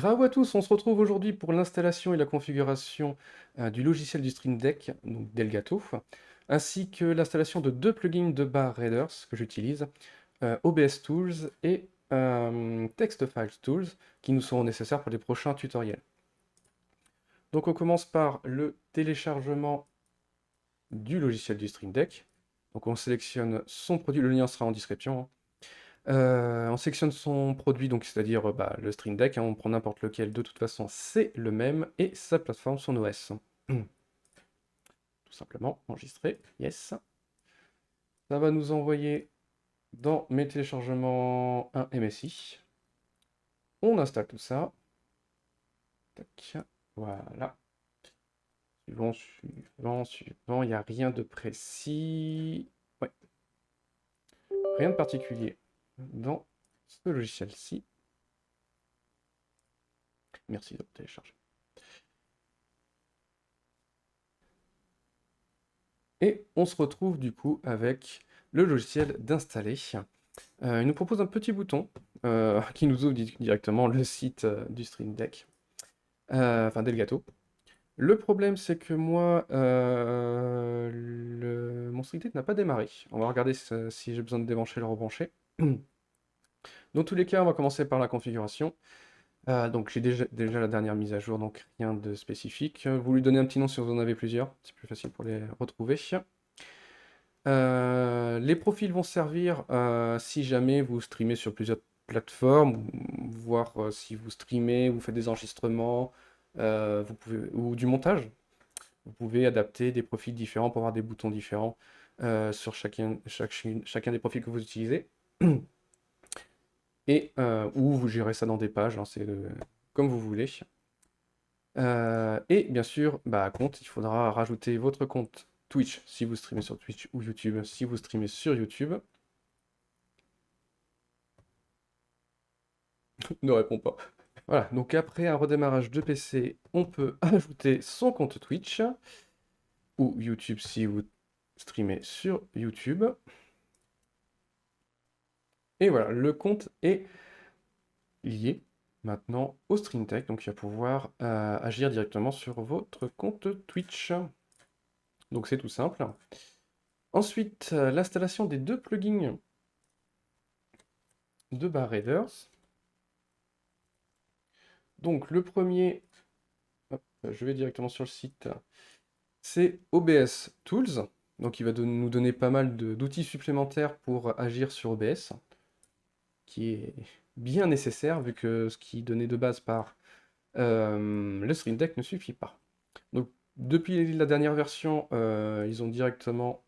Bravo à tous, on se retrouve aujourd'hui pour l'installation et la configuration du logiciel du Stream Deck, donc d'Elgato, ainsi que l'installation de deux plugins de Bar Raiders que j'utilise, OBS Tools et Text Files Tools, qui nous seront nécessaires pour les prochains tutoriels. Donc on commence par le téléchargement du logiciel du Stream Deck. Donc on sélectionne son produit, le lien sera en description, hein. On sélectionne son produit, donc c'est-à-dire le Stream Deck, hein, on prend n'importe lequel, de toute façon c'est le même, et sa plateforme, son OS. Tout simplement, enregistrer, yes. Ça va nous envoyer dans mes téléchargements un MSI. On installe tout ça. Tac, voilà. Suivant, suivant, suivant, il n'y a rien de précis. Ouais, rien de particulier dans ce logiciel-ci. Merci de télécharger. Et on se retrouve du coup avec le logiciel d'installer. Il nous propose un petit bouton qui nous ouvre directement le site du Stream Deck, enfin d'Elgato. Le problème c'est que moi, mon Stream Deck n'a pas démarré. On va regarder si j'ai besoin de débrancher et le rebrancher. Dans tous les cas, on va commencer par la configuration. Donc j'ai déjà la dernière mise à jour, donc rien de spécifique. Vous lui donnez un petit nom si vous en avez plusieurs, c'est plus facile pour les retrouver. Les profils vont servir si jamais vous streamez sur plusieurs plateformes, voir si vous streamez, vous faites des enregistrements, ou du montage. Vous pouvez adapter des profils différents pour avoir des boutons différents sur chacun des profils que vous utilisez. Et ou vous gérez ça dans des pages, hein, c'est comme vous voulez. Et bien sûr, compte, il faudra rajouter votre compte Twitch si vous streamez sur Twitch ou YouTube si vous streamez sur YouTube. Ne répond pas. Voilà, donc après un redémarrage de PC, on peut ajouter son compte Twitch ou YouTube si vous streamez sur YouTube. Et voilà, le compte est lié maintenant au Stream Deck, donc il va pouvoir agir directement sur votre compte Twitch. Donc c'est tout simple. Ensuite, l'installation des deux plugins de Bar Raiders. Donc le premier, hop, je vais directement sur le site, c'est OBS Tools. Donc il va nous donner pas mal d'outils supplémentaires pour agir sur OBS, qui est bien nécessaire vu que ce qui est donné de base par le Stream Deck ne suffit pas. Donc depuis la dernière version, ils ont directement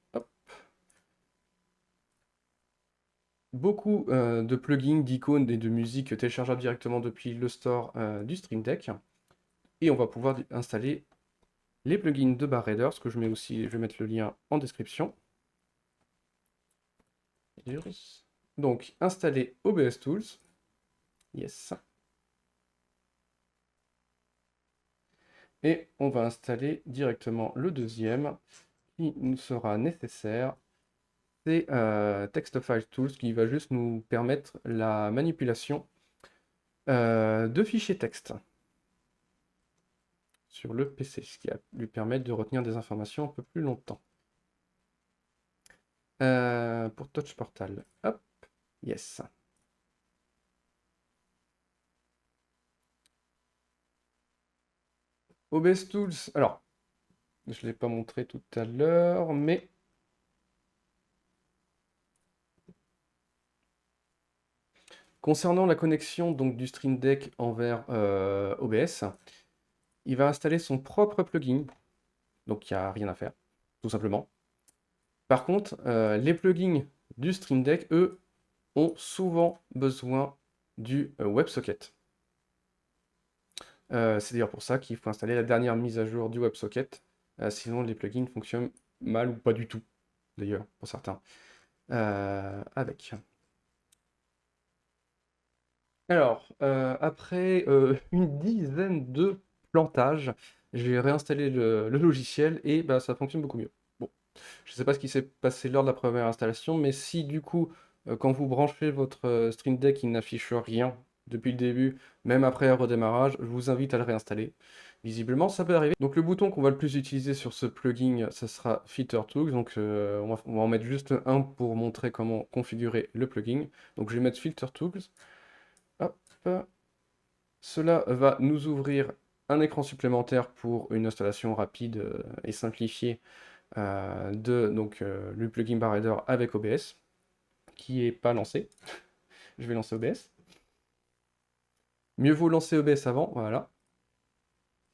beaucoup de plugins, d'icônes et de musique téléchargeables directement depuis le store du Stream Deck. Et on va pouvoir installer les plugins de Bar Raiders, que je mets aussi, je vais mettre le lien en description. Donc, installer OBS Tools. Yes. Et on va installer directement le deuxième, qui nous sera nécessaire. C'est Text File Tools, qui va juste nous permettre la manipulation de fichiers texte sur le PC, ce qui va lui permettre de retenir des informations un peu plus longtemps. Pour Touch Portal, hop, yes. OBS Tools, alors, je ne l'ai pas montré tout à l'heure, mais concernant la connexion donc, du Stream Deck envers OBS, il va installer son propre plugin, donc il n'y a rien à faire, tout simplement. Par contre, les plugins du Stream Deck, eux, ont souvent besoin du WebSocket. C'est d'ailleurs pour ça qu'il faut installer la dernière mise à jour du WebSocket, sinon les plugins fonctionnent mal ou pas du tout, d'ailleurs, pour certains, avec. Alors, après une dizaine de plantages, j'ai réinstallé le logiciel et ça fonctionne beaucoup mieux. Bon, je ne sais pas ce qui s'est passé lors de la première installation, mais si du coup, quand vous branchez votre Stream Deck, il n'affiche rien depuis le début, même après un redémarrage, je vous invite à le réinstaller. Visiblement, ça peut arriver. Donc le bouton qu'on va le plus utiliser sur ce plugin, ça sera Filter Tools. Donc on va en mettre juste un pour montrer comment configurer le plugin. Donc je vais mettre Filter Tools. Hop. Cela va nous ouvrir un écran supplémentaire pour une installation rapide et simplifiée du plugin BarRaider avec OBS, qui n'est pas lancé. Je vais lancer OBS. Mieux vaut lancer OBS avant, voilà.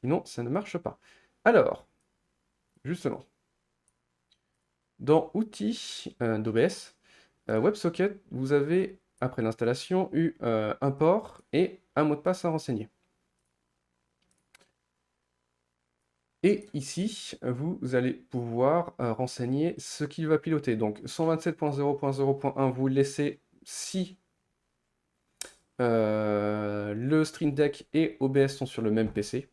Sinon, ça ne marche pas. Alors, justement, dans Outils d'OBS, WebSocket, vous avez, après l'installation, eu un port et un mot de passe à renseigner. Et ici, vous allez pouvoir renseigner ce qu'il va piloter. Donc 127.0.0.1, vous laissez si le Stream Deck et OBS sont sur le même PC.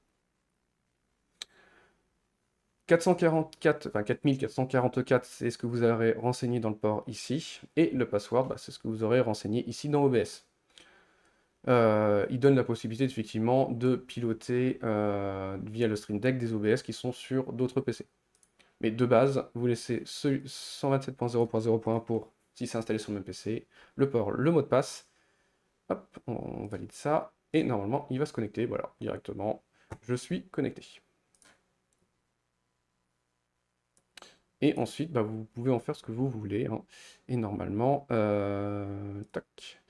4444, c'est ce que vous aurez renseigné dans le port ici. Et le password, c'est ce que vous aurez renseigné ici dans OBS. Il donne la possibilité effectivement de piloter via le Stream Deck des OBS qui sont sur d'autres PC. Mais de base, vous laissez ce 127.0.0.1 pour si c'est installé sur le même PC, le port, le mot de passe. Hop, on valide ça. Et normalement, il va se connecter. Voilà, directement, je suis connecté. Et ensuite, vous pouvez en faire ce que vous voulez. Hein. Et normalement, tac,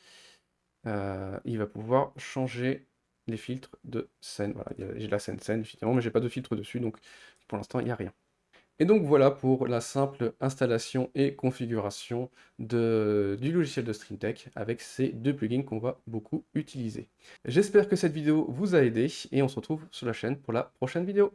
il va pouvoir changer les filtres de scène. Voilà, j'ai la scène, effectivement, mais j'ai pas de filtre dessus, donc pour l'instant, il n'y a rien. Et donc voilà pour la simple installation et configuration du logiciel de Stream Deck avec ces deux plugins qu'on va beaucoup utiliser. J'espère que cette vidéo vous a aidé et on se retrouve sur la chaîne pour la prochaine vidéo.